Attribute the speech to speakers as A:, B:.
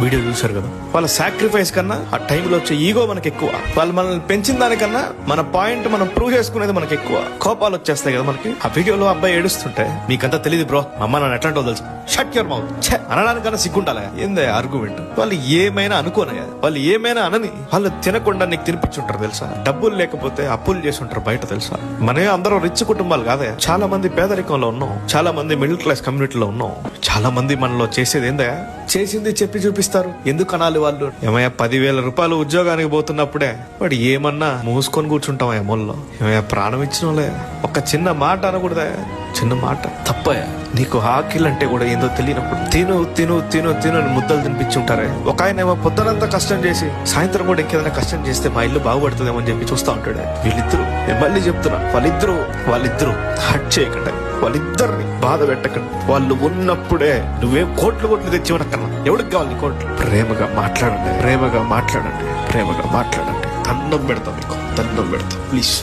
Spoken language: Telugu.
A: వీడియో చూసారు కదా, వాళ్ళ సాక్రిఫైస్ కన్నా ఆ టైంలో వచ్చే ఈగో మనకి ఎక్కువ. వాళ్ళు మనల్ని పెంచిన దానికన్నా మన పాయింట్ మనం ప్రూవ్ చేసుకునేది మనకి ఎక్కువ. కోపాలు వచ్చేస్తాయి కదా మనకి. ఆ వీడియోలో అబ్బాయి ఏడుస్తుంటే మీకంతా తెలియదు బ్రో, అమ్మ నన్ను ఎట్లాంటి తెలుసు, షట్ యువర్ మౌత్ అనడానికన్నా సిగ్గుండాలా? ఏందే ఆర్గ్యుమెంట్? వాళ్ళు ఏమైనా అనుకోనయా, వాళ్ళు ఏమైనా అనని, వాళ్ళు తినకుండా నీకు తినిపించుంటారు తెలుసా. డబ్బులు లేకపోతే అప్పులు చేసి ఉంటారు బయట తెలుసా. మనమే అందరం రిచ్ కుటుంబాలు కాదే, చాలా మంది పేదరికంలో ఉన్నాం, చాలా మంది మిడిల్ క్లాస్ కమ్యూనిటీలో ఉన్నాం. చాలా మంది మనలో చేసేది ఏందా, చేసింది చెప్పి చూపిస్తారు. ఎందుకు అనాలి వాళ్ళు? ఏమయ్యా 10,000 రూపాయలు ఉద్యోగానికి పోతున్నప్పుడే వాడు ఏమన్నా మూసుకొని కూర్చుంటాం ఏమోల్లో. ఏమయ్యా ప్రాణం ఇచ్చినోలే, ఒక చిన్న మాట అనకూడదా? చిన్న మాట తప్పయా? నీకు ఆకిల్ అంటే కూడా ఏందో తెలియనప్పుడు తిను తిను తిను తిను అని ముద్దలు తినిపించుంటారే. ఒక ఆయన ఏమో పొద్దునంతా కష్టం చేసి సాయంత్రం కూడా ఇంకేదైనా కష్టం చేస్తే మా ఇల్లు బాగుపడుతుందేమో అని చెప్పి చూస్తా ఉంటాడు. వీళ్ళిద్దరు, నేను మళ్ళీ చెప్తున్నా, వాళ్ళిద్దరు హట్ చేయకండి, వాళ్ళిద్దరిని బాధ పెట్టకండి. వాళ్ళు ఉన్నప్పుడే నువ్వేం కోట్లు తెచ్చివనక్కన్నా. ఎవరికి కావాలి కోట్లు? ప్రేమగా మాట్లాడండి, దండం పెడతాం మీకు, దండం పెడతాం ప్లీజ్.